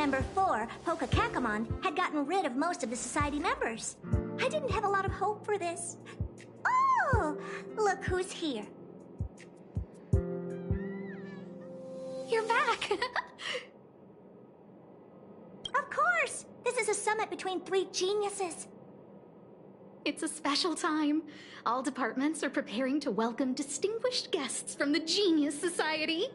Member 4, Pokakakamon, had gotten rid of most of the society members. I didn't have a lot of hope for this. Oh, look who's here. You're back! Of course! This is a summit between 3 geniuses. It's a special time. All departments are preparing to welcome distinguished guests from the Genius Society.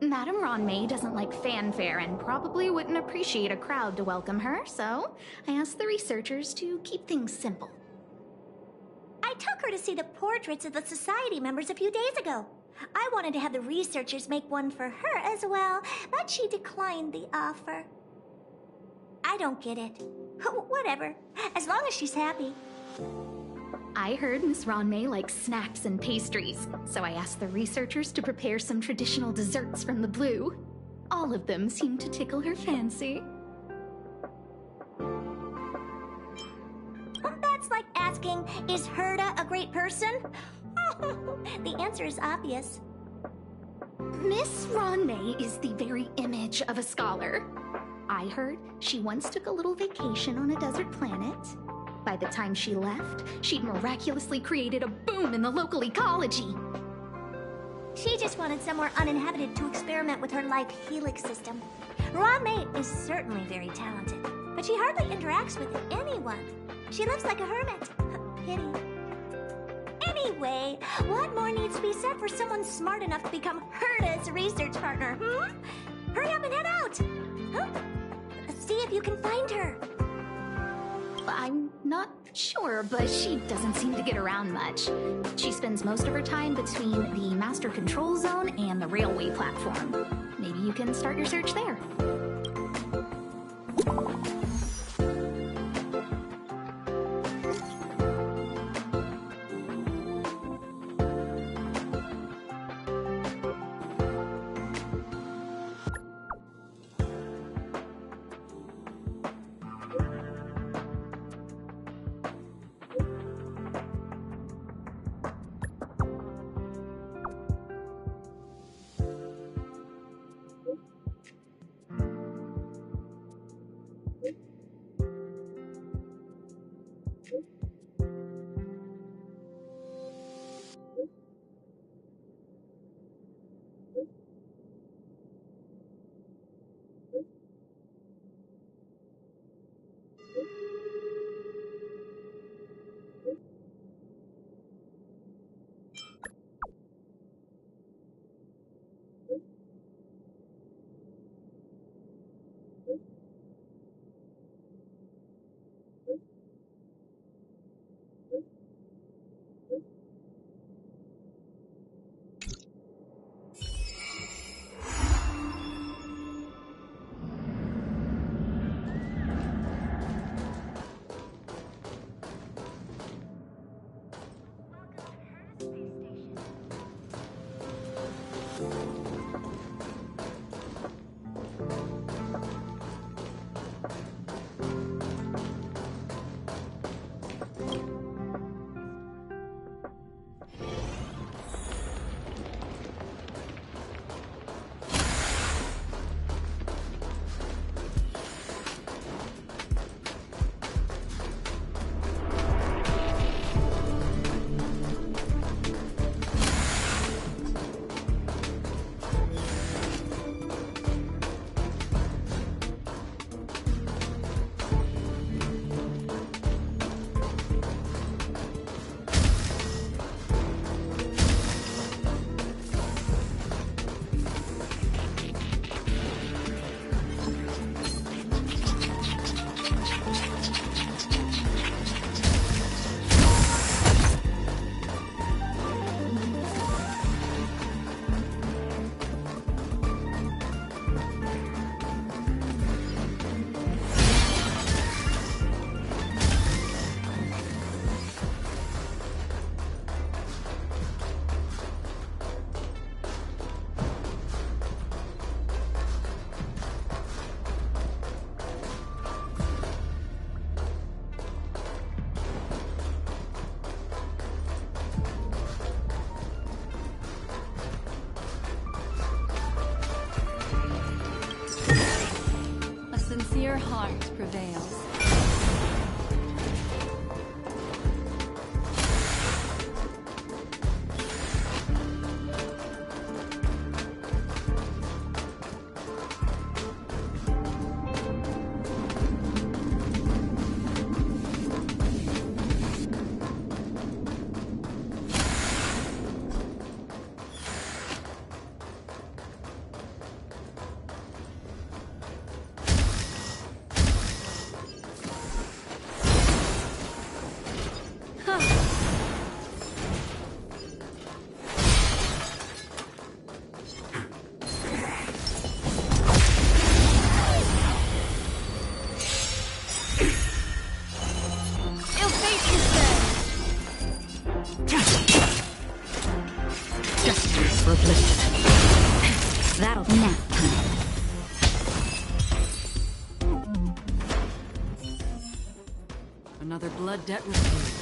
Madame Ronmei doesn't like fanfare and probably wouldn't appreciate a crowd to welcome her, so I asked the researchers to keep things simple. I took her to see the portraits of the society members a few days ago. I wanted to have the researchers make one for her as well, but she declined the offer. I don't get it. Whatever, as long as she's happy. I heard Miss Ronmei likes snacks and pastries, so I asked the researchers to prepare some traditional desserts from the blue. All of them seemed to tickle her fancy. That's like asking, is Herta a great person? The answer is obvious. Miss Ronmei is the very image of a scholar. I heard she once took a little vacation on a desert planet. By the time she left, she'd miraculously created a boom in the local ecology. She just wanted somewhere uninhabited to experiment with her life helix system. Ronmei is certainly very talented, but she hardly interacts with anyone. She lives like a hermit. Pity. Anyway, what more needs to be said for someone smart enough to become Herta's research partner, Hurry up and head out! See if you can find her. I'm not sure, but she doesn't seem to get around much. She spends most of her time between the master control zone and the railway platform. Maybe you can start your search there. sincere heart prevails. That'll nap time. Another blood debt repaid.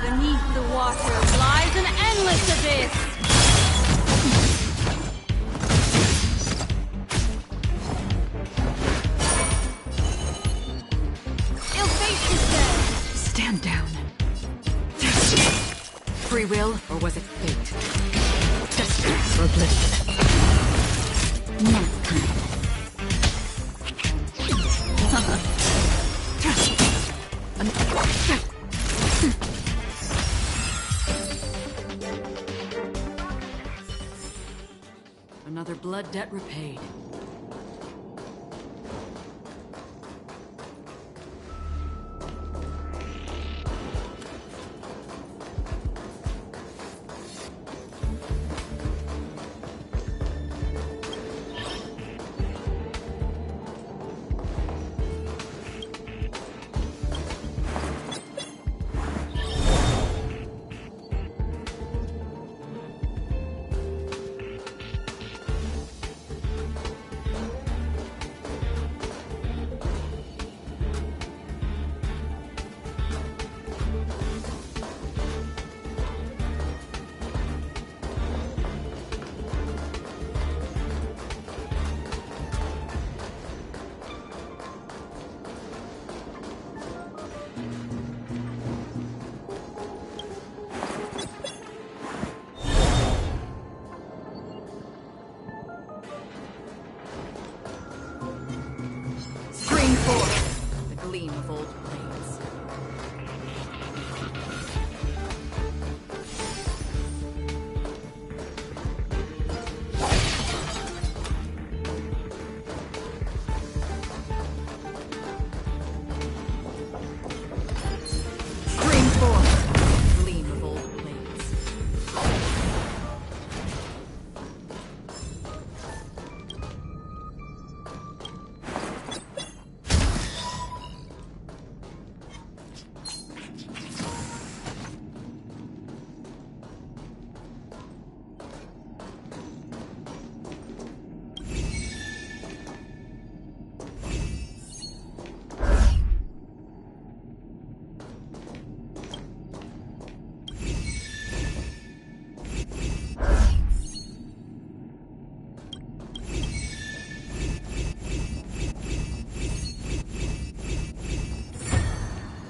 Beneath the water lies an endless abyss! Ill fate is dead! Stand down. Free will, or was it fate? Destined for bliss. Nap time. Another blood debt repaid. forth the gleam of old blades. Scream forth the gleam of old blades.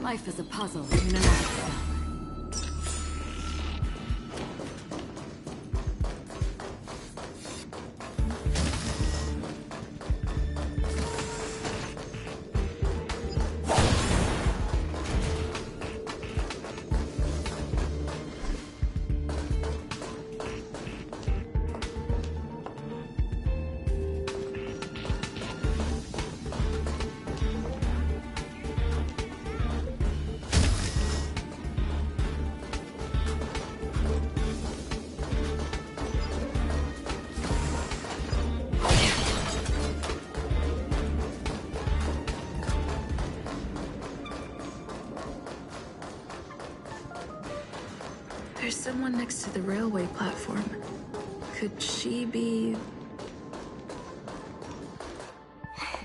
Life is a puzzle in and of itself. There's someone next to the railway platform. Could she be...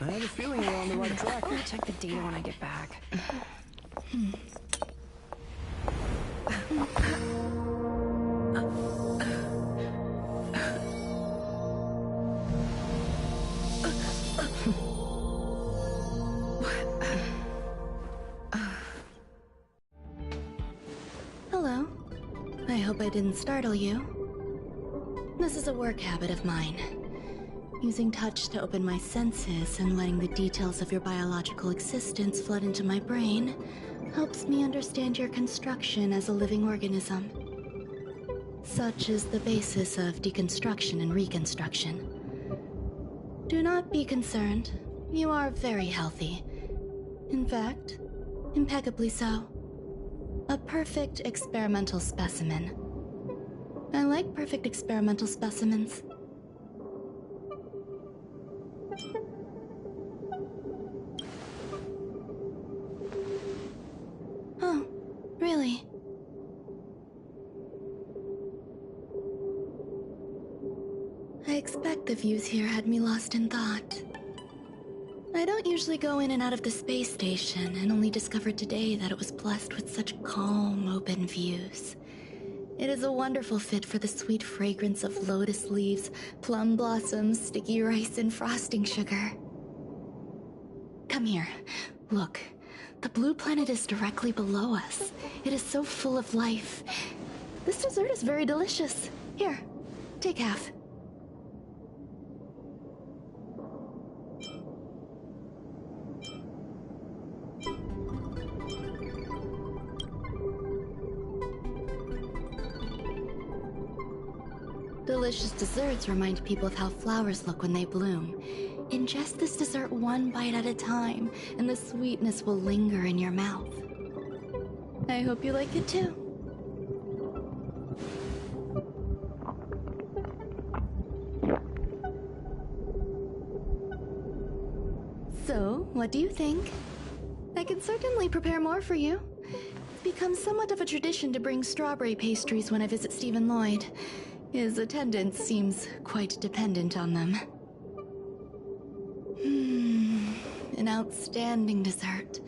I have a feeling we're on the right track. I'll check the data when I get back. Hello. I hope I didn't startle you. This is a work habit of mine. Using touch to open my senses and letting the details of your biological existence flood into my brain helps me understand your construction as a living organism. Such is the basis of deconstruction and reconstruction. Do not be concerned. You are very healthy. In fact, impeccably so. A perfect experimental specimen. I like perfect experimental specimens. Oh, really? I expect the views here had me lost in thought. I don't usually go in and out of the space station, and only discovered today that it was blessed with such calm, open views. It is a wonderful fit for the sweet fragrance of lotus leaves, plum blossoms, sticky rice, and frosting sugar. Come here. Look. The blue planet is directly below us. It is so full of life. This dessert is very delicious. Here, take half. Delicious desserts remind people of how flowers look when they bloom. Ingest this dessert one bite at a time, and the sweetness will linger in your mouth. I hope you like it too. So, what do you think? I can certainly prepare more for you. It's become somewhat of a tradition to bring strawberry pastries when I visit Stephen Lloyd. His attendance seems quite dependent on them. An outstanding dessert.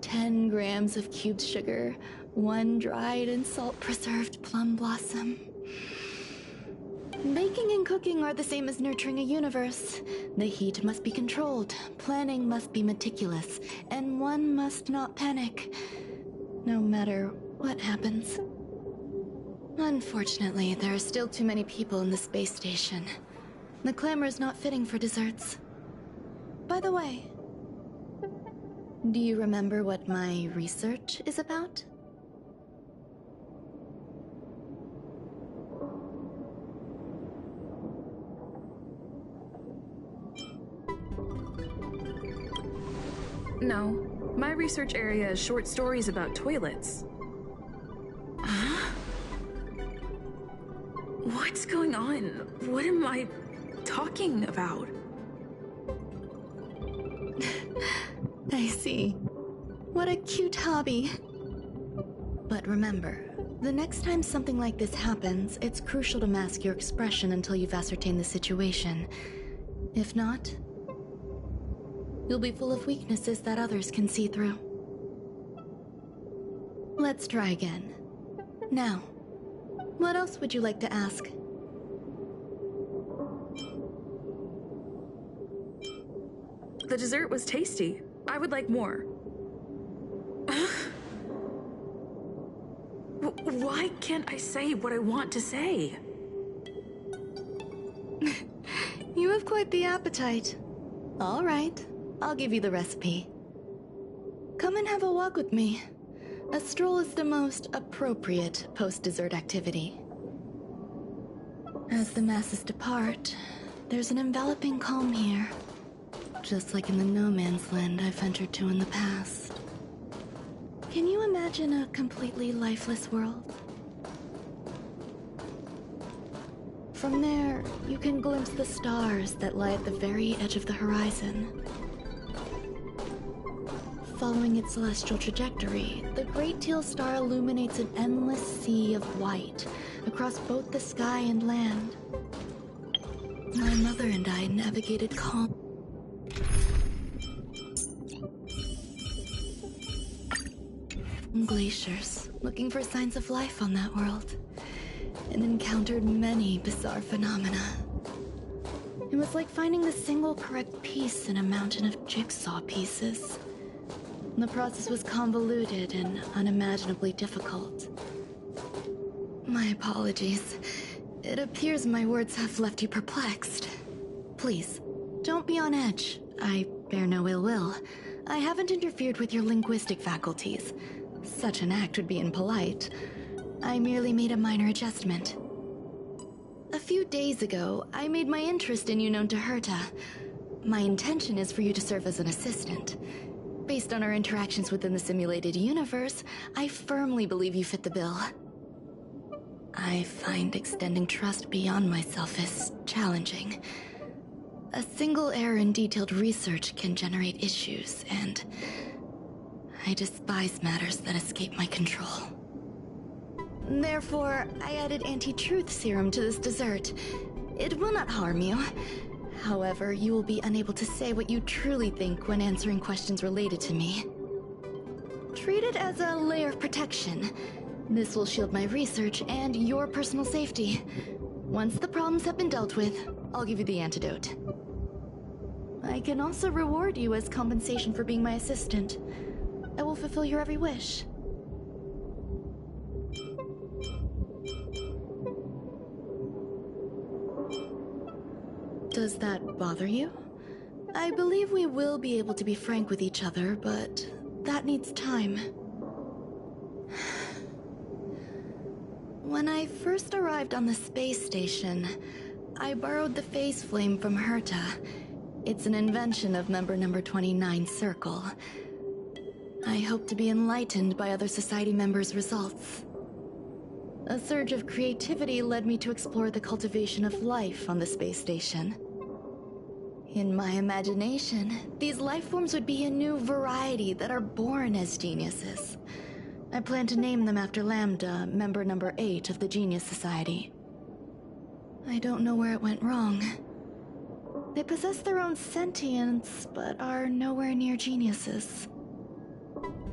10 grams of cubed sugar, 1 dried and salt-preserved plum blossom. Baking and cooking are the same as nurturing a universe. The heat must be controlled, planning must be meticulous, and one must not panic, no matter what happens. Unfortunately, there are still too many people in the space station. The clamor is not fitting for desserts. By the way, Do you remember what my research is about? No. My research area is short stories about toilets. Huh? What's going on? What am I talking about? I see. What a cute hobby. But remember, the next time something like this happens, it's crucial to mask your expression until you've ascertained the situation. If not, you'll be full of weaknesses that others can see through. Let's try again. Now, what else would you like to ask? The dessert was tasty. I would like more. Why can't I say what I want to say? You have quite the appetite. All right, I'll give you the recipe. Come and have a walk with me. A stroll is the most appropriate post-dessert activity. As the masses depart, there's an enveloping calm here. Just like in the no man's land I've ventured to in the past. Can you imagine a completely lifeless world? From there, you can glimpse the stars that lie at the very edge of the horizon. Following its celestial trajectory, the Great Teal Star illuminates an endless sea of white across both the sky and land. My mother and I navigated calm glaciers, looking for signs of life on that world, and encountered many bizarre phenomena. It was like finding the single correct piece in a mountain of jigsaw pieces. The process was convoluted and unimaginably difficult. My apologies. It appears my words have left you perplexed. Please, don't be on edge. I bear no ill will. I haven't interfered with your linguistic faculties. Such an act would be impolite. I merely made a minor adjustment. A few days ago, I made my interest in you known to Herta. My intention is for you to serve as an assistant. Based on our interactions within the simulated universe, I firmly believe you fit the bill. I find extending trust beyond myself is challenging. A single error in detailed research can generate issues, and I despise matters that escape my control. Therefore, I added anti-truth serum to this dessert. It will not harm you. However, you will be unable to say what you truly think when answering questions related to me. Treat it as a layer of protection. This will shield my research and your personal safety. Once the problems have been dealt with, I'll give you the antidote. I can also reward you as compensation for being my assistant. I will fulfill your every wish. Does that bother you? I believe we will be able to be frank with each other, but that needs time. When I first arrived on the space station, I borrowed the phase flame from Herta. It's an invention of member number 29 Circle. I hope to be enlightened by other society members' results. A surge of creativity led me to explore the cultivation of life on the space station. In my imagination, these life forms would be a new variety that are born as geniuses. I plan to name them after Lambda, member number 8 of the Genius Society. I don't know where it went wrong. They possess their own sentience, but are nowhere near geniuses.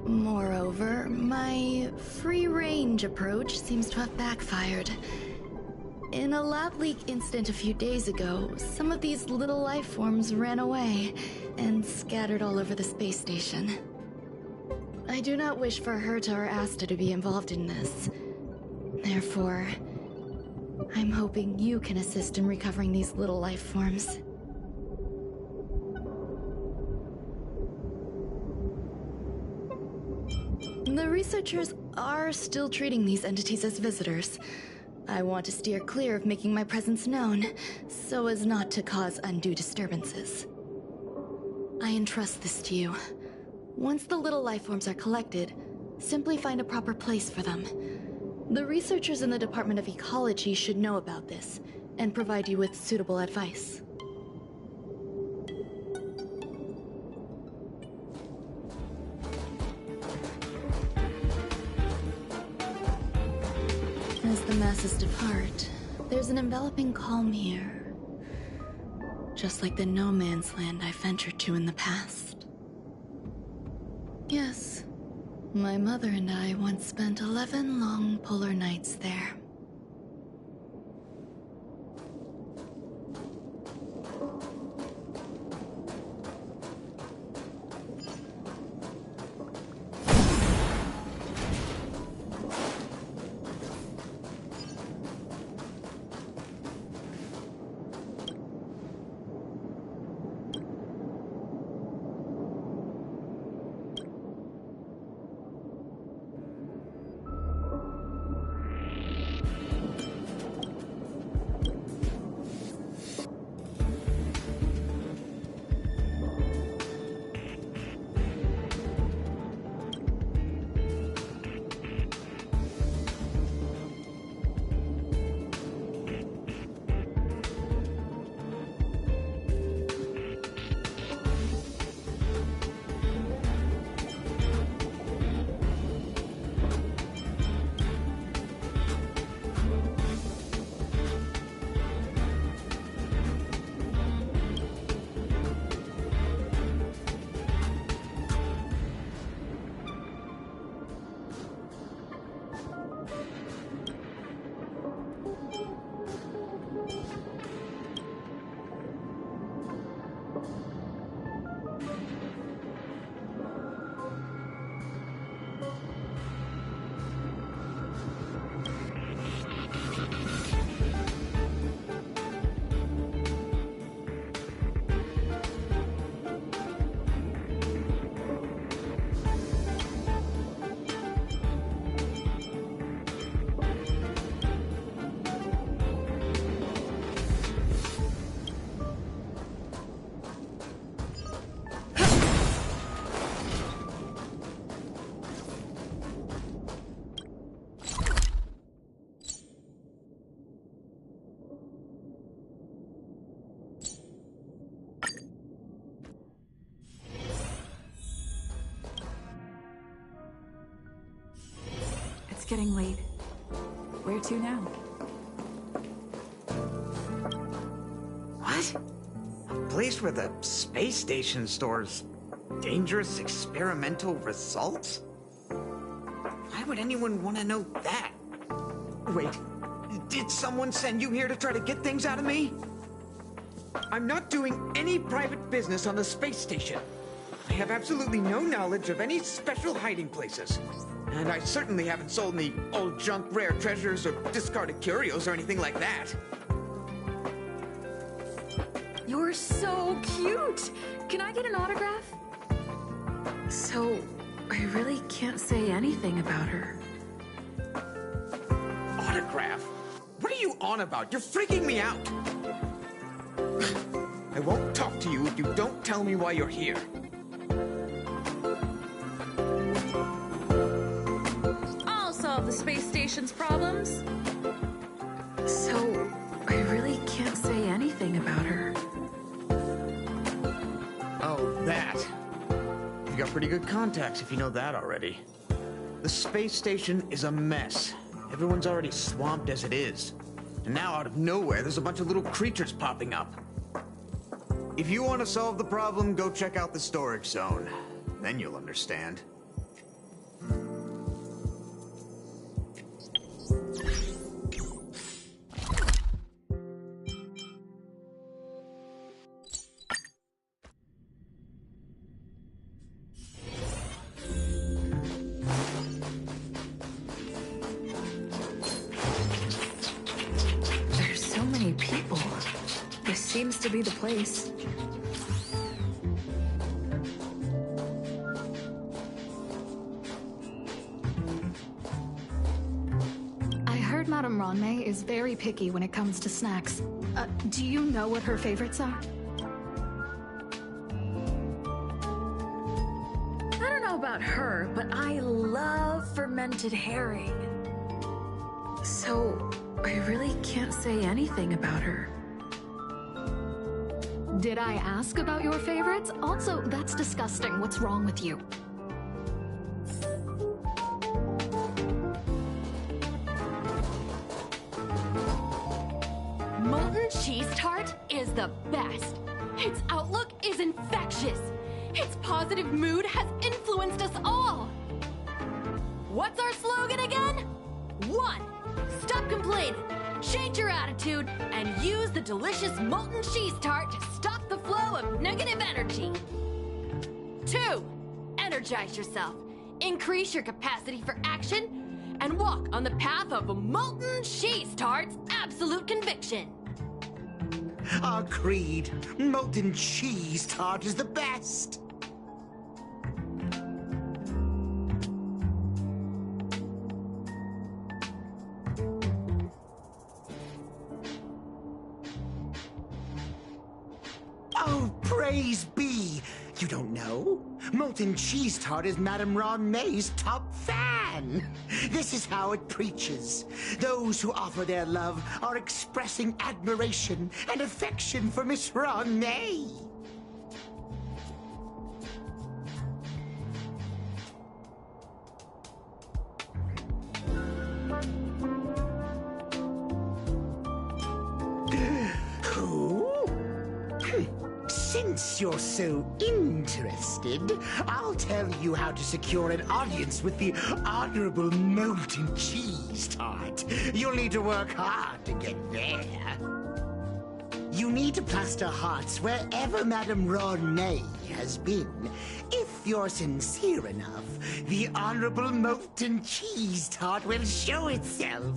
Moreover, my free-range approach seems to have backfired. In a lab leak incident a few days ago, some of these little life forms ran away and scattered all over the space station. I do not wish for Herta or Asta to be involved in this. Therefore, I'm hoping you can assist in recovering these little life forms. The researchers are still treating these entities as visitors. I want to steer clear of making my presence known, so as not to cause undue disturbances. I entrust this to you. Once the little life forms are collected, simply find a proper place for them. The researchers in the Department of Ecology should know about this, and provide you with suitable advice. As the masses depart, there's an enveloping calm here. Just like the no man's land I ventured to in the past. Yes, my mother and I once spent 11 long polar nights there. Getting late. Where to now? What? A place where the space station stores dangerous experimental results? Why would anyone want to know that? Wait, did someone send you here to try to get things out of me? I'm not doing any private business on the space station. I have absolutely no knowledge of any special hiding places. And I certainly haven't sold any old junk rare treasures or discarded curios or anything like that. You're so cute! Can I get an autograph? So, I really can't say anything about her. Autograph? What are you on about? You're freaking me out! I won't talk to you if you don't tell me why you're here. The space station's problems. So, I really can't say anything about her. Oh, that. You've got pretty good contacts if you know that already. The space station is a mess. Everyone's already swamped as it is. And now out of nowhere, there's a bunch of little creatures popping up. If you want to solve the problem, go check out the storage zone. Then you'll understand. Seems to be the place. Madame Ranmei is very picky when it comes to snacks. Do you know what her favorites are? I don't know about her, but I love fermented herring. So, I really can't say anything about her. Did I ask about your favorites? Also, that's disgusting. What's wrong with you? Molten cheese tart is the best. Its outlook is infectious. Its positive mood has influenced us all. What's our slogan again? 1. Stop complaining, change your attitude, and use the delicious molten cheese tart to stop the flow of negative energy. 2. Energize yourself, increase your capacity for action, and walk on the path of molten cheese tart's absolute conviction. Our creed, molten cheese tart is the best. Oh, praise be! You don't know? Molten cheese tart is Madame Ranmei's top fan. This is how it preaches. Those who offer their love are expressing admiration and affection for Miss Ranmei. Since you're so interested, I'll tell you how to secure an audience with the Honorable Molten Cheese Tart. You'll need to work hard to get there. You need to plaster hearts wherever Madame Ranmei has been. If you're sincere enough, the Honorable Molten Cheese Tart will show itself.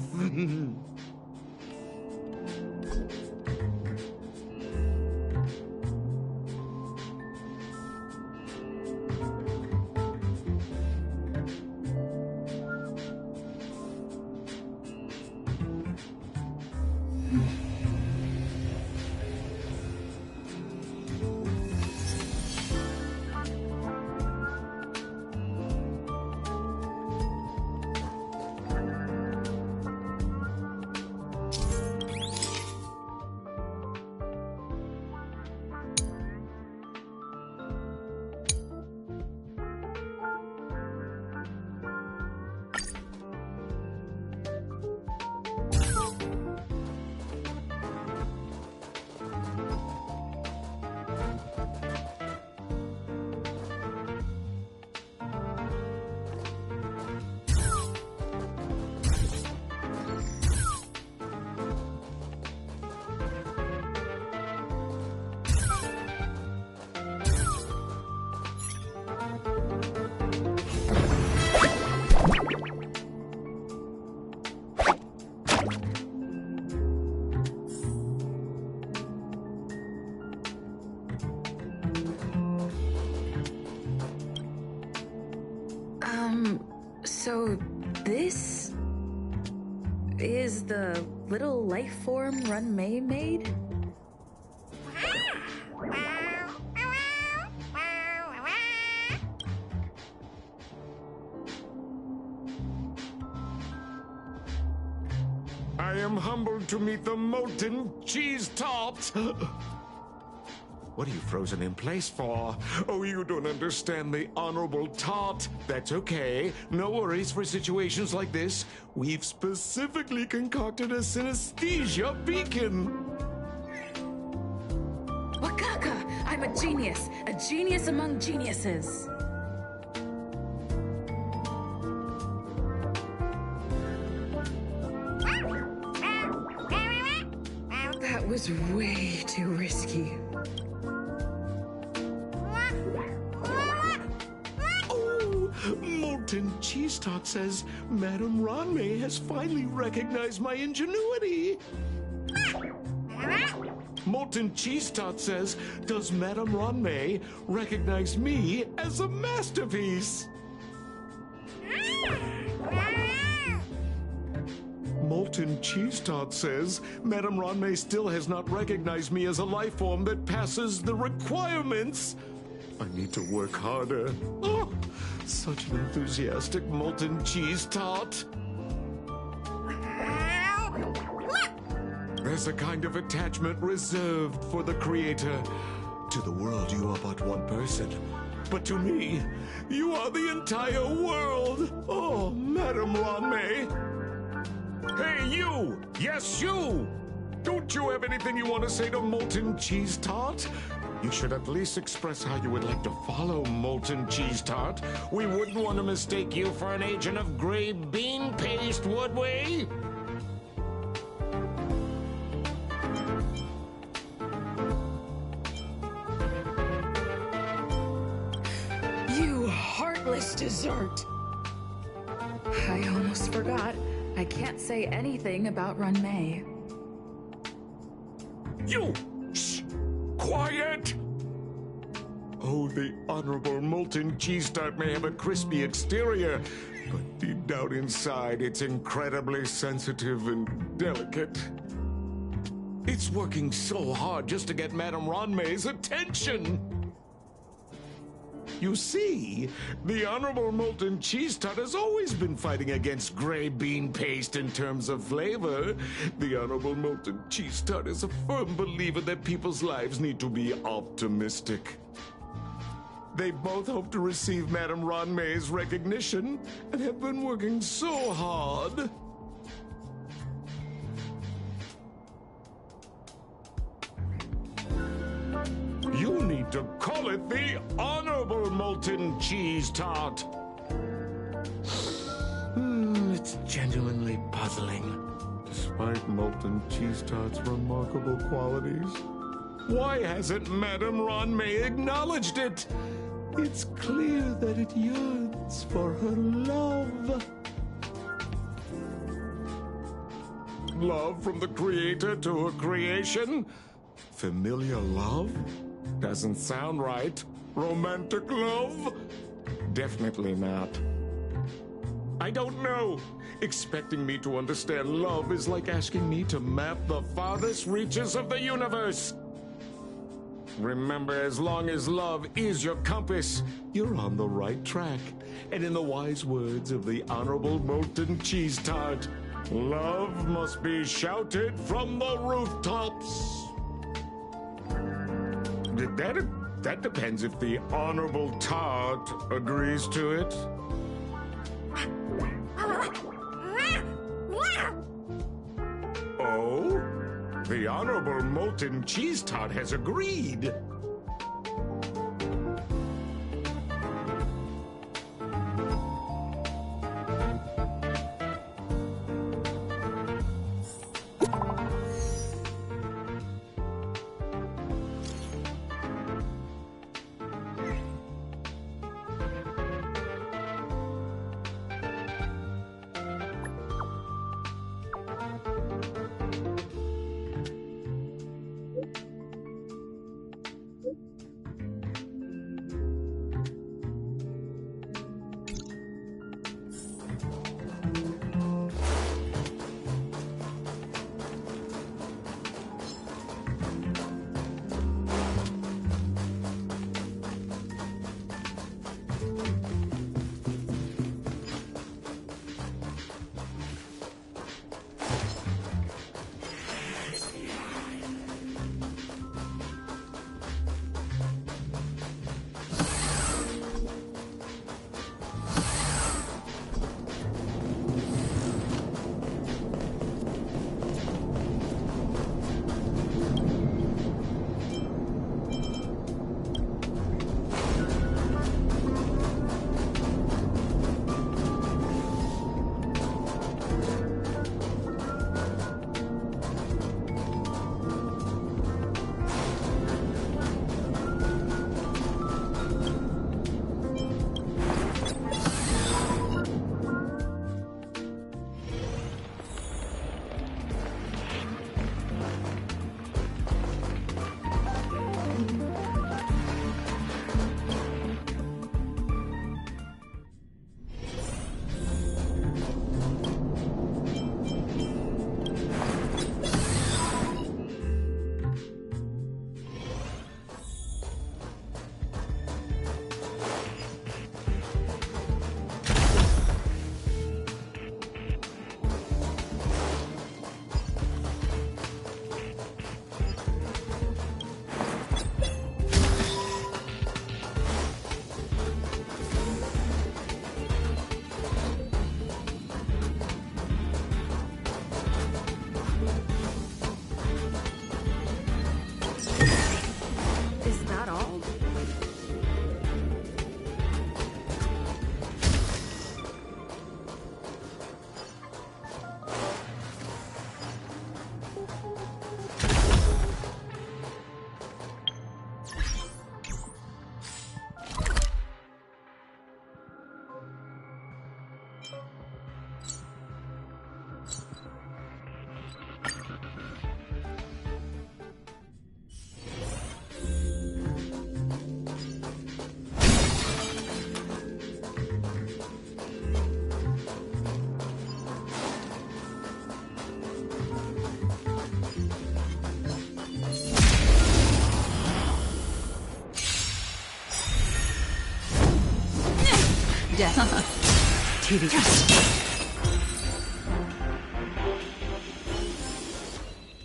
So this is the little life form Ranmei made? I am humbled to meet the molten cheese tart. What are you frozen in place for? Oh, you don't understand the honorable tart. That's okay. No worries for situations like this. We've specifically concocted a synesthesia beacon. Wakaka! I'm a genius among geniuses. That was way too risky. Molten Cheese Tart says Madame Ranmei has finally recognized my ingenuity. Molten Cheese Tart says, does Madame Ranmei recognize me as a masterpiece? Molten Cheese Tart says Madame Ranmei still has not recognized me as a life form that passes the requirements. I need to work harder. Oh, such an enthusiastic Molten Cheese Tart. There's a kind of attachment reserved for the creator. To the world, you are but one person. But to me, you are the entire world. Oh, Madame Ranmei. Hey, you! Yes, you! Don't you have anything you want to say to Molten Cheese Tart? You should at least express how you would like to follow Molten Cheese Tart. We wouldn't want to mistake you for an agent of gray bean paste, would we? You heartless dessert! I almost forgot. I can't say anything about Ranmei. You! Shh! Quiet! Oh, the Honorable Molten Cheese Tart may have a crispy exterior, but deep down inside, it's incredibly sensitive and delicate. It's working so hard just to get Madame Ranmei's attention. You see, the Honorable Molten Cheese Tart has always been fighting against gray bean paste in terms of flavor. The Honorable Molten Cheese Tart is a firm believer that people's lives need to be optimistic. They both hope to receive Madame Ranmei's recognition and have been working so hard. You need to call it the Honorable Molten Cheese Tart. It's genuinely puzzling. Despite Molten Cheese Tart's remarkable qualities, why hasn't Madame Ranmei acknowledged it? It's clear that it yearns for her love. Love from the creator to her creation? Familiar love? Doesn't sound right. Romantic love? Definitely not. I don't know. Expecting me to understand love is like asking me to map the farthest reaches of the universe. Remember, as long as love is your compass, you're on the right track. And in the wise words of the Honorable Molten Cheese Tart, love must be shouted from the rooftops. That depends if the Honorable Tart agrees to it. Oh? The Honorable Molten Cheese Tart has agreed.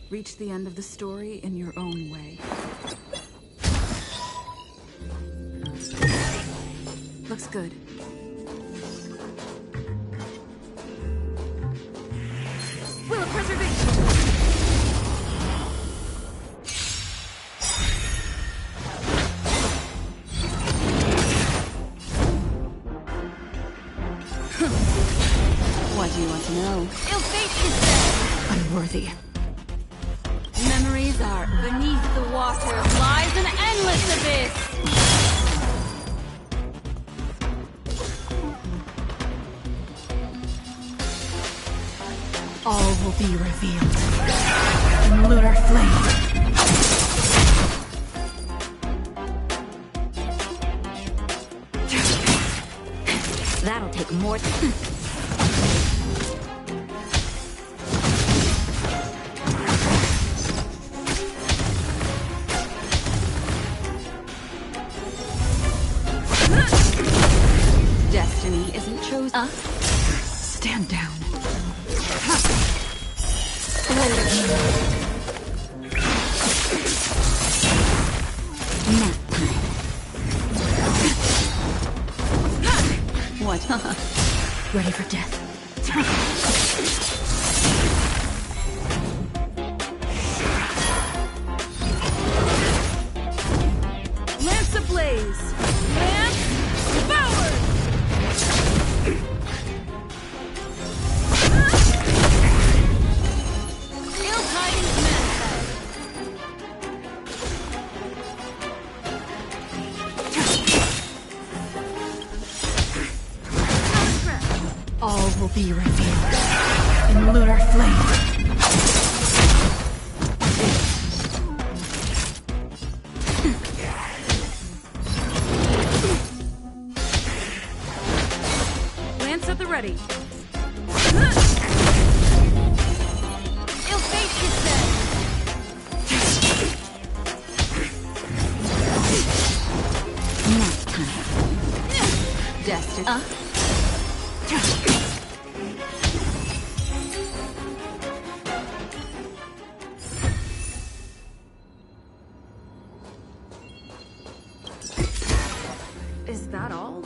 Reach the end of the story in your own way. Looks good. Will of preservation! What do you want to know? Ill fate is dead! Unworthy. Memories are beneath the water lies an endless abyss! All will be revealed in lunar flame. That'll take more than... Destiny isn't chosen. Stand down. What? Ready for death. Lance ablaze! Lance forward! Ill tidings manifest! All will be revealed in lunar flame. Lance at the ready. Ill fate is dead! Nap time. Destiny. Is that all?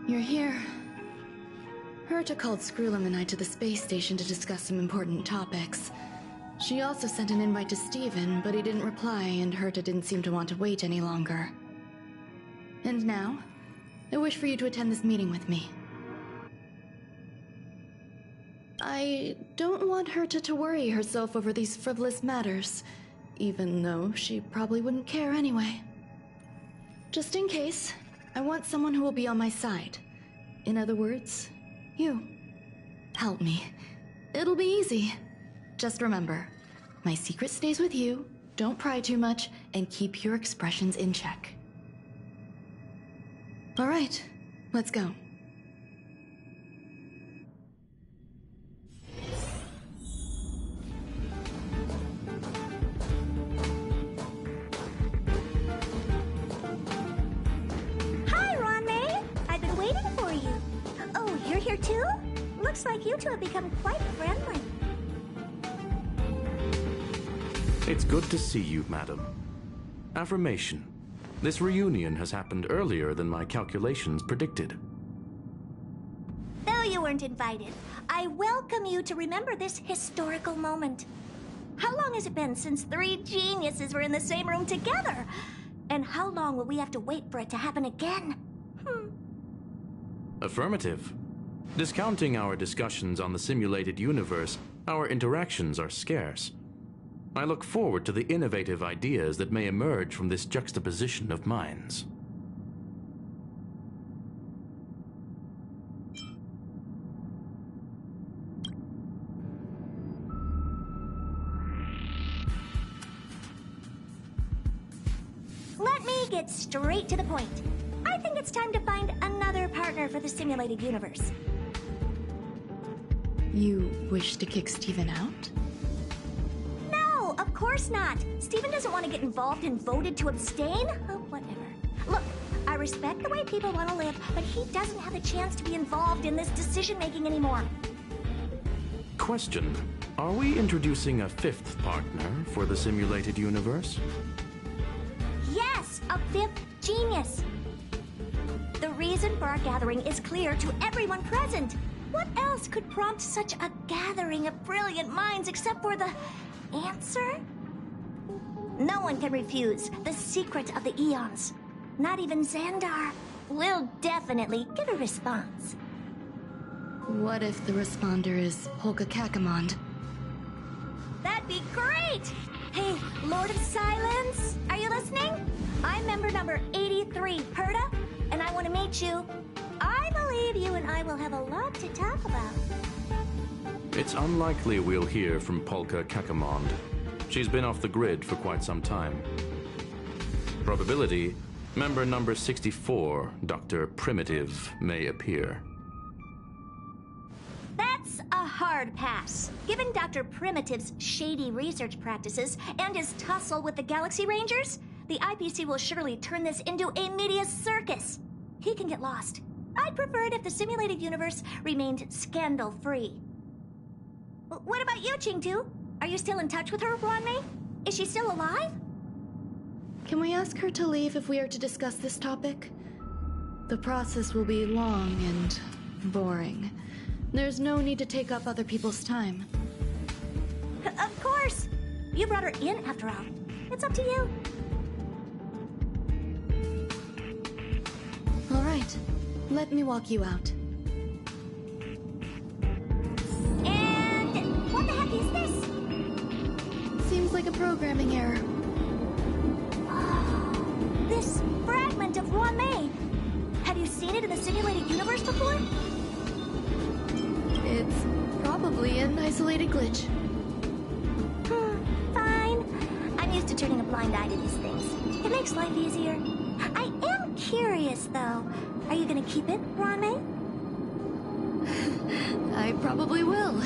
You're here. Herta called Skrull and I to the space station to discuss some important topics. She also sent an invite to Steven, but he didn't reply, and Herta didn't seem to want to wait any longer. And now, I wish for you to attend this meeting with me. I don't want Herta to worry herself over these frivolous matters, even though she probably wouldn't care anyway. Just in case, I want someone who will be on my side. In other words, you. Help me. It'll be easy. Just remember, my secret stays with you, don't pry too much, and keep your expressions in check. All right, let's go. Hi, Ron-May! I've been waiting for you. Oh, you're here too? Looks like you two have become quite friendly. It's good to see you, madam. Affirmation. This reunion has happened earlier than my calculations predicted. Though you weren't invited, I welcome you to remember this historical moment. How long has it been since 3 geniuses were in the same room together? And how long will we have to wait for it to happen again? Affirmative. Discounting our discussions on the simulated universe, our interactions are scarce. I look forward to the innovative ideas that may emerge from this juxtaposition of minds. Let me get straight to the point. I think it's time to find another partner for the simulated universe. You wish to kick Steven out? No, of course not. Steven doesn't want to get involved and voted to abstain. Oh, whatever. Look, I respect the way people want to live, but he doesn't have a chance to be involved in this decision-making anymore. Question. Are we introducing a 5th partner for the simulated universe? Yes, a 5th genius. The reason for our gathering is clear to everyone present. What else could prompt such a gathering of brilliant minds except for the answer? No one can refuse the secret of the eons. Not even Xandar. We'll definitely get a response. What if the responder is Polka Kakamond? That'd be great! Hey, Lord of Silence, are you listening? I'm member number 83, Herta, and I want to meet you. I believe you and I will have a lot to talk about. It's unlikely we'll hear from Polka Kakamond. She's been off the grid for quite some time. Probability, member number 64, Dr. Primitive, may appear. That's a hard pass. Given Dr. Primitive's shady research practices and his tussle with the Galaxy Rangers, the IPC will surely turn this into a media circus. He can get lost. I'd prefer it if the simulated universe remained scandal-free. What about you, Chingtu? Are you still in touch with her, Ron-May? Is she still alive? Can we ask her to leave if we are to discuss this topic? The process will be long and boring. There's no need to take up other people's time. Of course! You brought her in, after all. It's up to you. All right. Let me walk you out. And what the heck is this? Seems like a programming error. This fragment of Ron-May. Have you seen it in the simulated universe before? It's probably an isolated glitch. Fine. I'm used to turning a blind eye to these things. It makes life easier. I am curious, though. Are you gonna keep it, Ron-May? I probably will.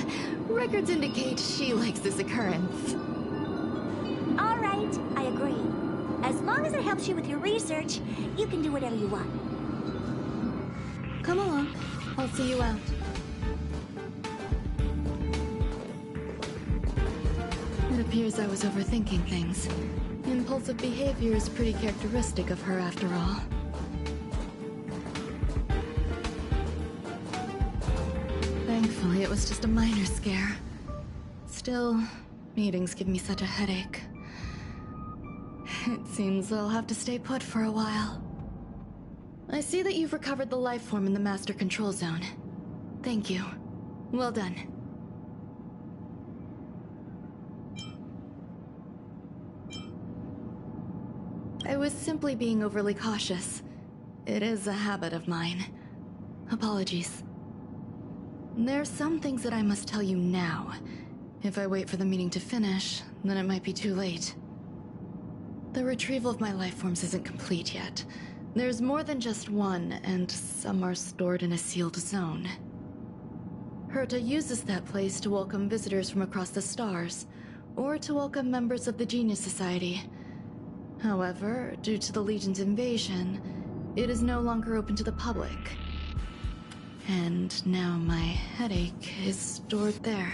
Records indicate she likes this occurrence. All right, I agree. As long as it helps you with your research, you can do whatever you want. Come along. I'll see you out. It appears I was overthinking things. Impulsive behavior is pretty characteristic of her, after all. Thankfully, it was just a minor scare. Still, Meetings give me such a headache. It seems I'll have to stay put for a while. I see that you've recovered the life form in the Master Control Zone. Thank you. Well done. I was simply being overly cautious. It is a habit of mine. Apologies. There's some things that I must tell you now. If I wait for the meeting to finish, then it might be too late. The retrieval of my life forms isn't complete yet. There's more than just one, and some are stored in a sealed zone. Herta uses that place to welcome visitors from across the stars, or to welcome members of the Genius Society. However, due to the Legion's invasion, it is no longer open to the public. And now my headache is stored there.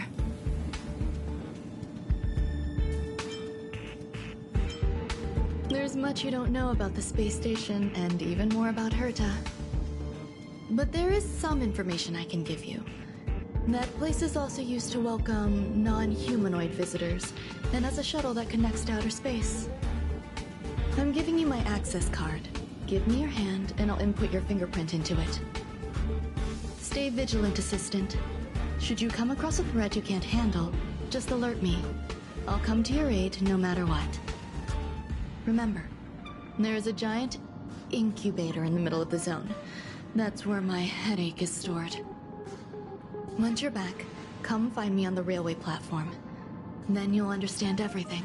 There's much you don't know about the space station, and even more about Herta. But there is some information I can give you. That place is also used to welcome non-humanoid visitors, and has a shuttle that connects to outer space. I'm giving you my access card. Give me your hand, and I'll input your fingerprint into it. Stay vigilant, Assistant. Should you come across a threat you can't handle, just alert me. I'll come to your aid no matter what. Remember, there is a giant incubator in the middle of the zone. That's where my headache is stored. Once you're back, come find me on the railway platform. Then you'll understand everything.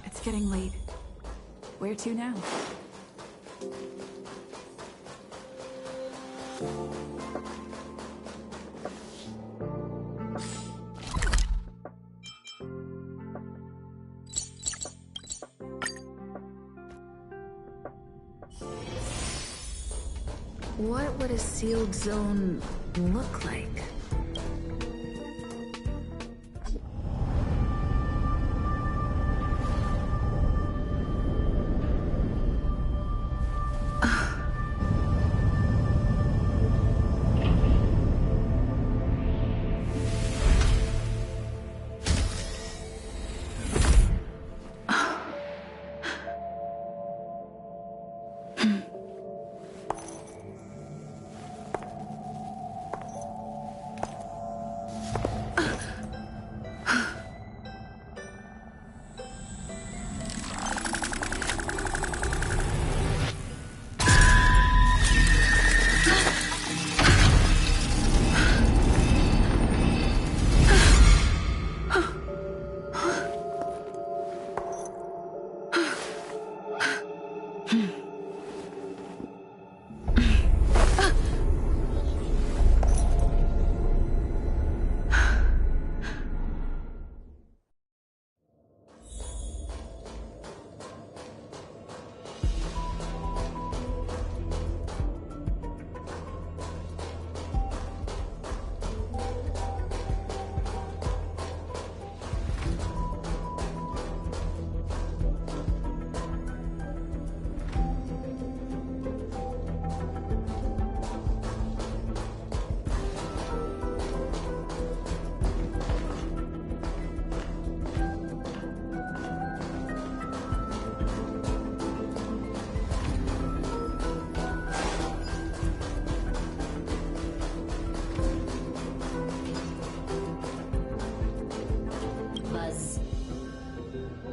It's getting late. Where to now? What would a sealed zone look like?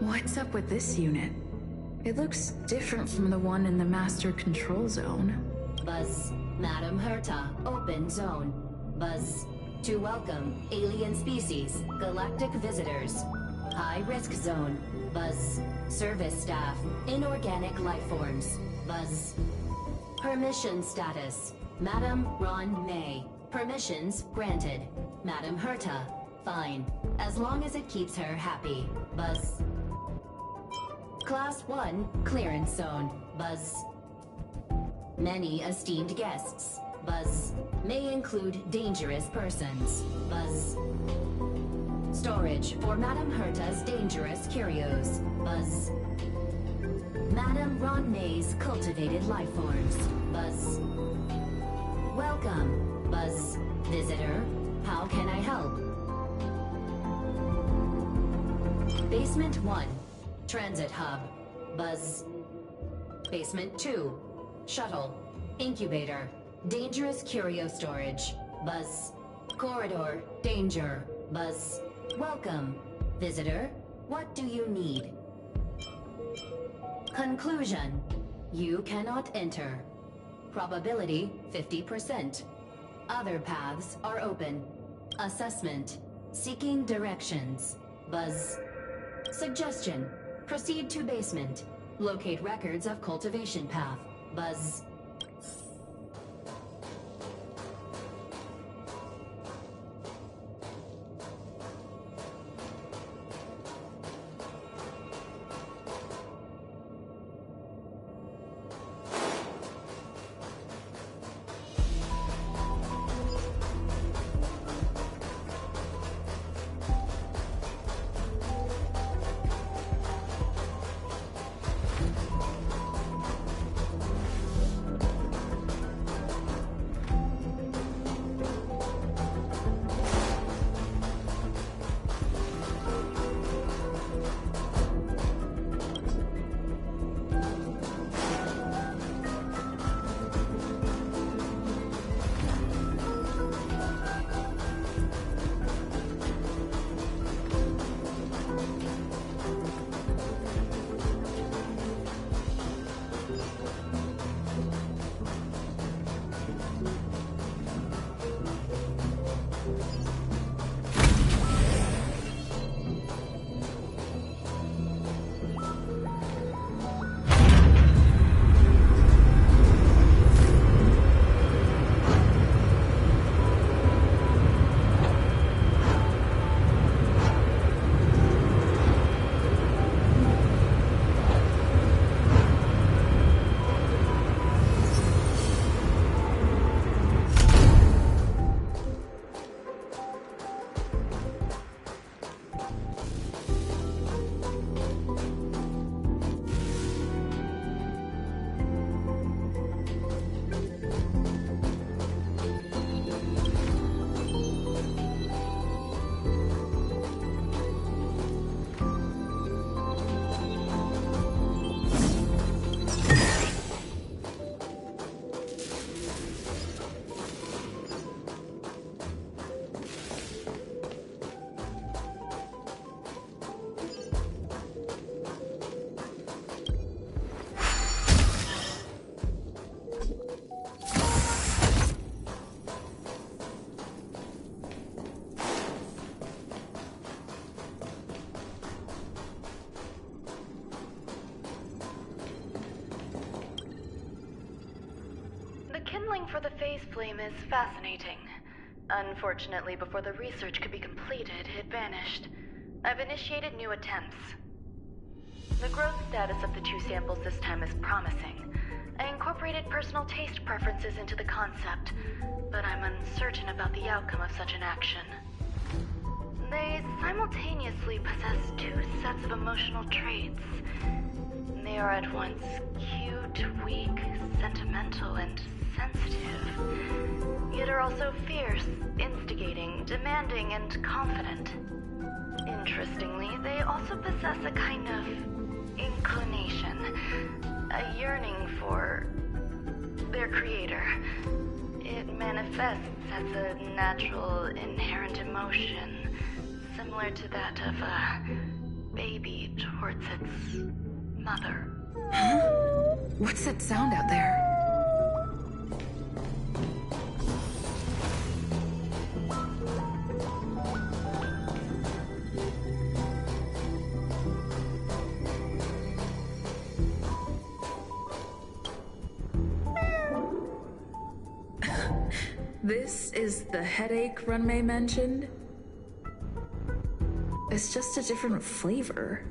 What's up with this unit? It looks different from the one in the Master Control Zone. Buzz, Madam Herta, open zone. Buzz, to welcome alien species, galactic visitors. High-risk zone. Buzz, service staff, inorganic life forms. Buzz. Permission status. Madam Ron May. Permissions granted. Madam Herta, Fine, as long as it keeps her happy. Buzz. Class 1, clearance zone. Buzz. Many esteemed guests. Buzz. May include dangerous persons. Buzz. Storage for Madame Herta's dangerous curios. Buzz. Madame Ron May's cultivated life forms. Buzz. Welcome. Buzz. Visitor, how can I help? Basement 1, Transit Hub. Buzz. Basement 2, Shuttle. Incubator. Dangerous curio storage. Buzz. Corridor. Danger. Buzz. Welcome. Visitor, what do you need? Conclusion. You cannot enter. Probability 50%. Other paths are open. Assessment. Seeking directions. Buzz. Suggestion. Proceed to basement. Locate records of cultivation path. Buzz. Kindling for the phase flame is fascinating. Unfortunately, before the research could be completed, it vanished. I've initiated new attempts. The growth status of the two samples this time is promising. I incorporated personal taste preferences into the concept, but I'm uncertain about the outcome of such an action. They simultaneously possess two sets of emotional traits. They are at once cute, weak, sentimental, and sensitive, yet are also fierce, instigating, demanding, and confident. Interestingly, they also possess a kind of inclination, a yearning for their creator. It manifests as a natural, inherent emotion, similar to that of a baby towards its mother. Huh? What's that sound out there? This is the headache Runmei mentioned? It's just a different flavor.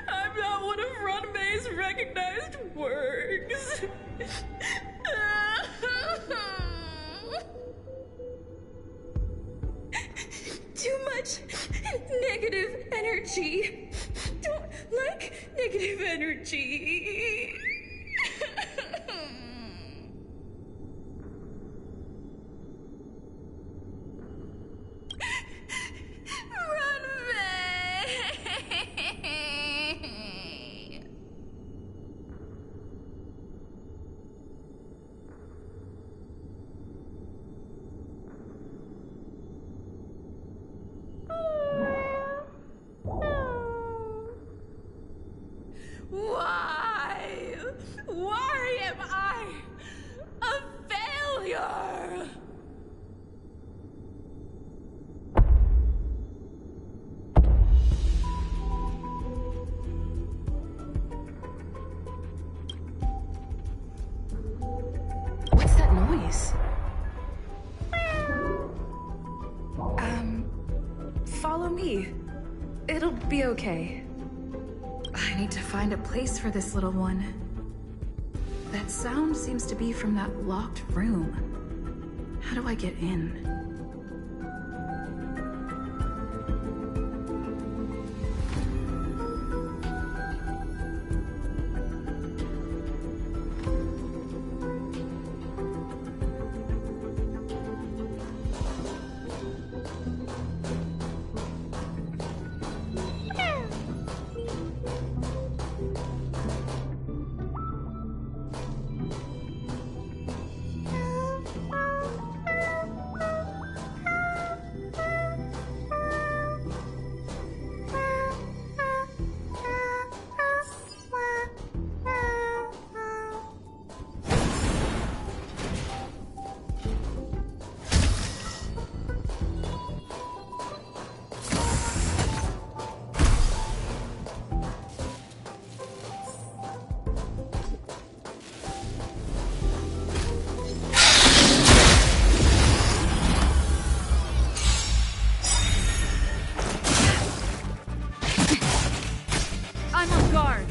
I'm not one of Runmay's recognized works. Too much negative energy. Don't like negative energy. Why? Why am I a failure? What's that noise? Follow me. It'll be okay. I need to find a place for this little one. That sound seems to be from that locked room. How do I get in? I'm on guard.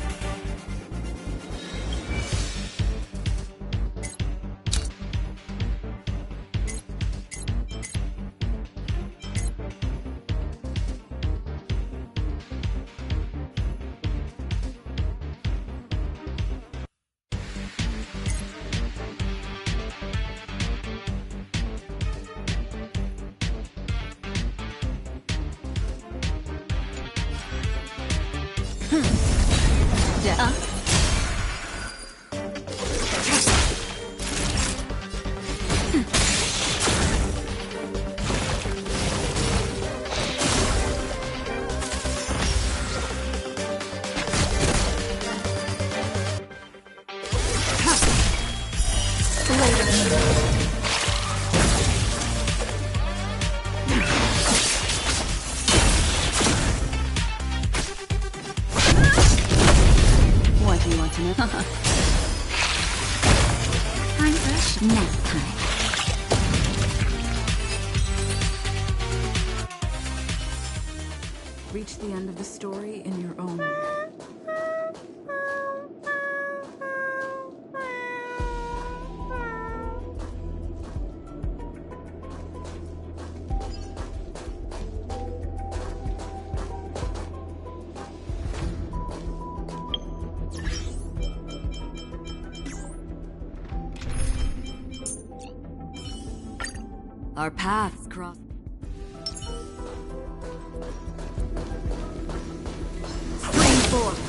What do you want to know? Time for nap time. Reach the end of the story in your own way. Our paths cross. Spring forth.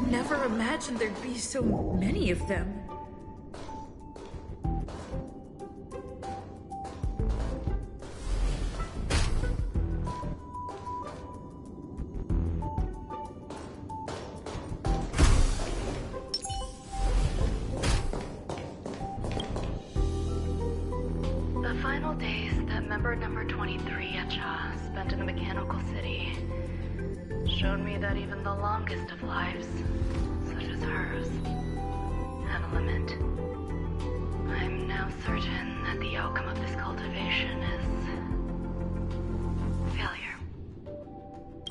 never imagined there'd be so many of them. The final days that member number 23 Echa spent in the mechanical city showed me that even the longest of lives, such as hers, have a limit. I'm now certain that the outcome of this cultivation is failure.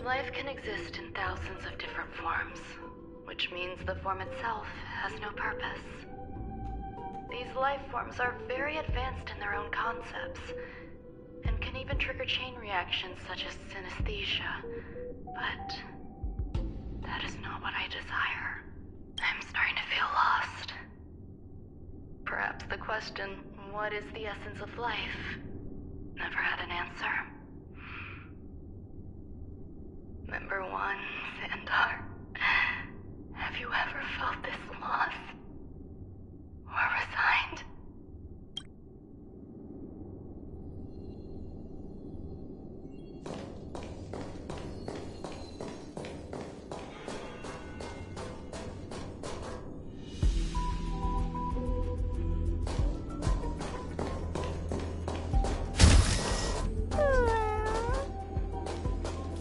Life can exist in thousands of different forms, which means the form itself has no purpose. These life forms are very advanced in their own concepts, and can even trigger chain reactions such as synesthesia. But that is not what I desire. I'm starting to feel lost. Perhaps the question, what is the essence of life, never had an answer. Member 1, Sandar, have you ever felt this loss? Or resigned?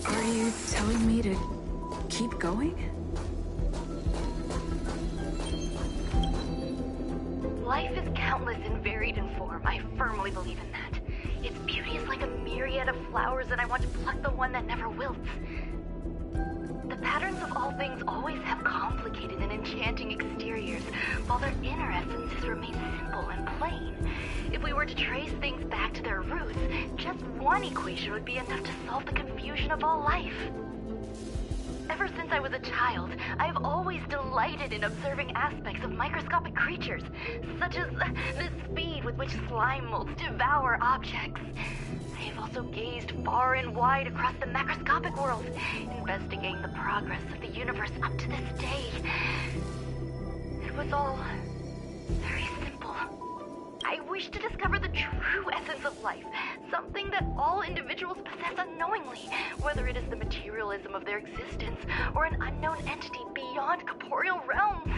Are you telling me to keep going? Life is countless and varied in form. I firmly believe in that. Its beauty is like a myriad of flowers, and I want to pluck the one that never wilts. The patterns of all things always have complicated and enchanting exteriors, while their inner essences remain simple and plain. If we were to trace things back to their roots, just one equation would be enough to solve the confusion of all life. Ever since I was a child, I've always delighted in observing aspects of microscopic creatures, such as the speed with which slime molds devour objects. I have also gazed far and wide across the macroscopic world, investigating the progress of the universe up to this day. It was all very simple. I wish to discover the true essence of life, something that all individuals possess unknowingly, whether it is the materialism of their existence or an unknown entity beyond corporeal realms.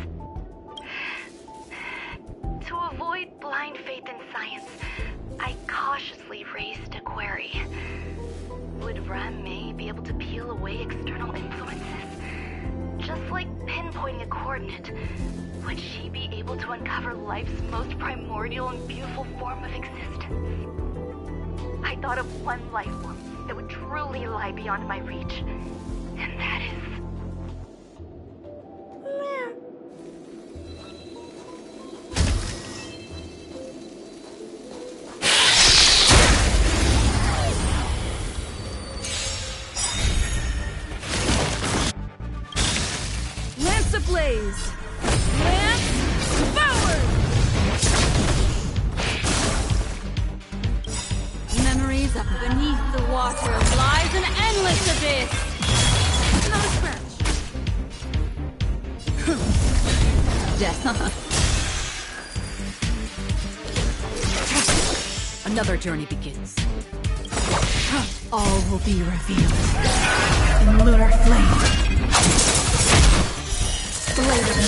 To avoid blind faith in science, I cautiously raised a query. Would Raumstation be able to peel away external influences? Just like pinpointing a coordinate, would she be able to uncover life's most primordial and beautiful form of existence? I thought of one life form that would truly lie beyond my reach, and that is... Lance ablaze! Lance forward! Memories up beneath the water lies an endless abyss! Not a scratch. Death. Another journey begins. All will be revealed in lunar flame. Blade of me.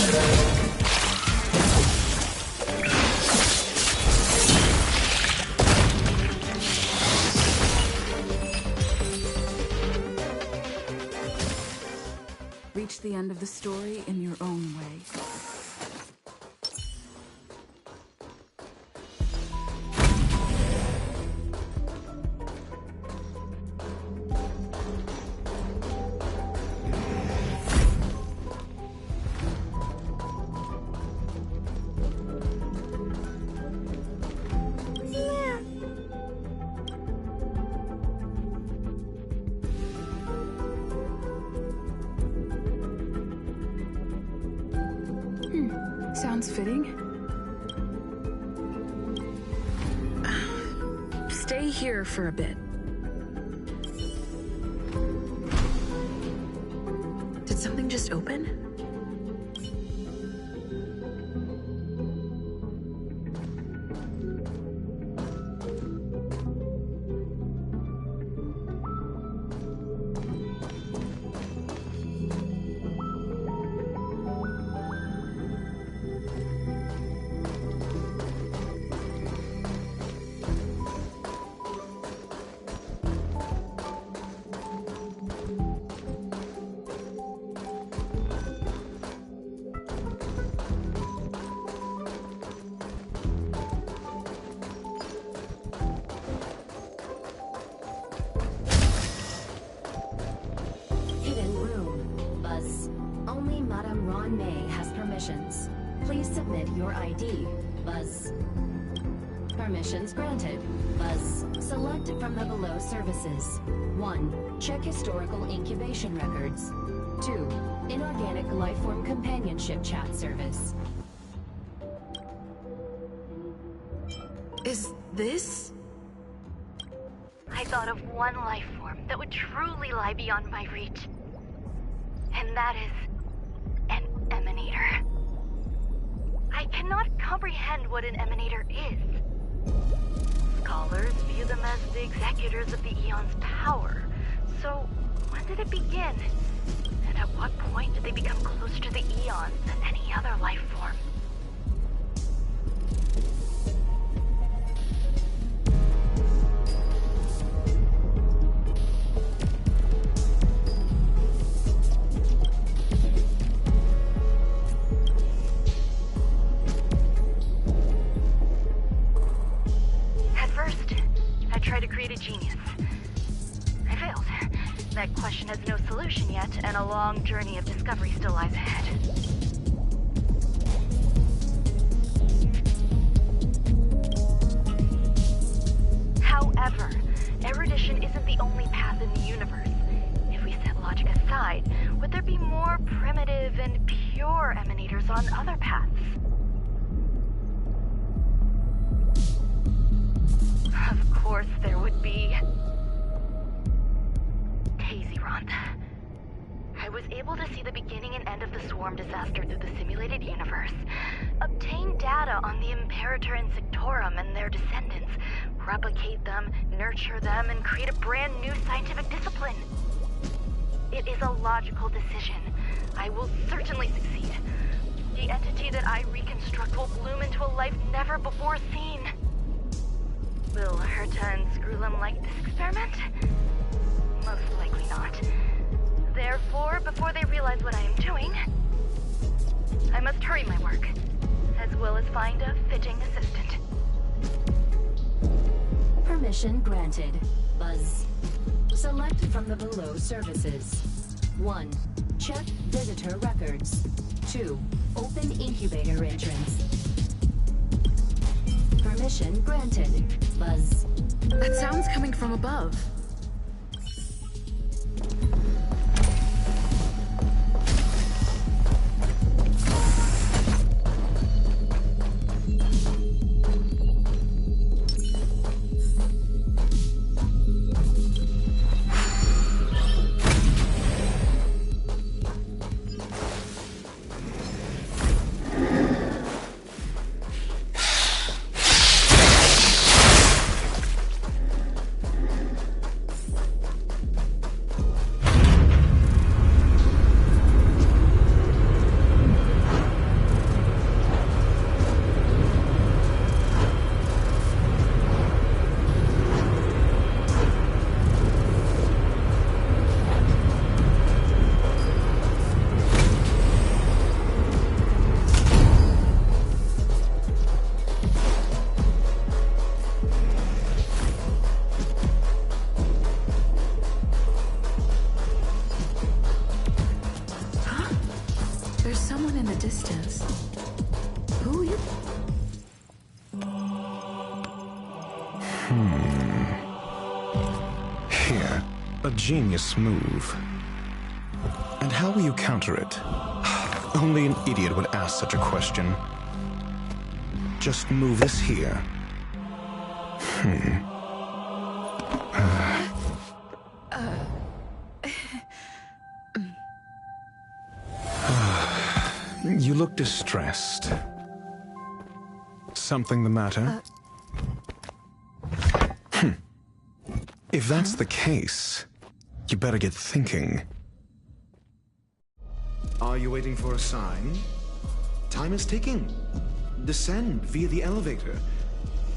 Reach the end of the story in your own way. Sounds fitting. Stay here for a bit. Did something just open? Ron May has permissions. Please submit your ID. Buzz. Permissions granted. Buzz. Select from the below services. 1. Check historical incubation records. 2. Inorganic lifeform companionship chat service. Is this? I thought of one life form that would truly lie beyond my reach. And that is an emanator. I cannot comprehend what an emanator is. Scholars view them as the executors of the Eon's power. So, when did it begin? And at what point did they become closer to the Eons than any other life form? Try to create a genius. I failed. That question has no solution yet, and a long journey of discovery still lies ahead. However, erudition isn't the only path in the universe. If we set logic aside, would there be more primitive and pure emanators on other paths? Of course there would be. Tazirant. I was able to see the beginning and end of the swarm disaster through the simulated universe, obtain data on the Imperator and Sectorum and their descendants, replicate them, nurture them, and create a brand new scientific discipline. It is a logical decision. I will certainly succeed. The entity that I reconstruct will bloom into a life never before seen. Will Herta and Screwlum like this experiment? Most likely not. Therefore, before they realize what I am doing, I must hurry my work, as well as find a fitting assistant. Permission granted. Buzz. Select from the below services. 1. Check visitor records. 2. Open incubator entrance. Permission granted. Buzz. That sound's coming from above. Genius move. And how will you counter it? Only an idiot would ask such a question. Just move this here. You look distressed. Something the matter? If that's the case, you better get thinking. Are you waiting for a sign? Time is ticking. Descend via the elevator.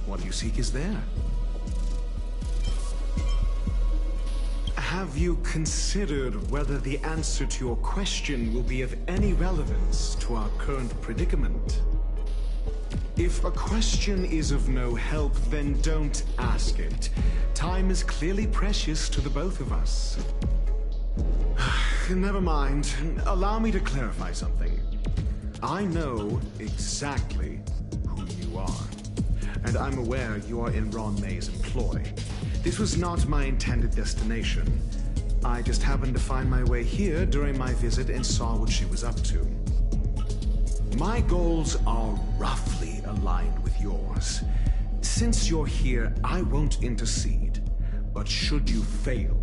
What you seek is there. Have you considered whether the answer to your question will be of any relevance to our current predicament? If a question is of no help, then don't ask it. Time is clearly precious to the both of us. Never mind. Allow me to clarify something. I know exactly who you are, and I'm aware you are in Ron May's employ. This was not my intended destination. I just happened to find my way here during my visit and saw what she was up to. My goals are roughly aligned with yours. Since you're here, I won't intercede. But should you fail,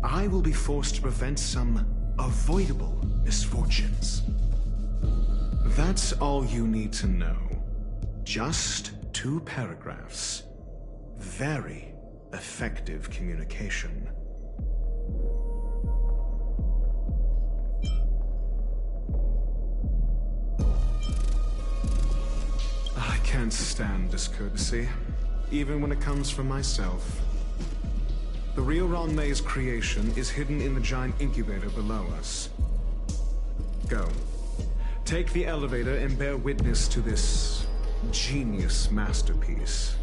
I will be forced to prevent some avoidable misfortunes. That's all you need to know. Just 2 paragraphs. Very effective communication. I can't stand discourtesy, even when it comes from myself. The real Ron May's creation is hidden in the giant incubator below us. Go. Take the elevator and bear witness to this genius masterpiece.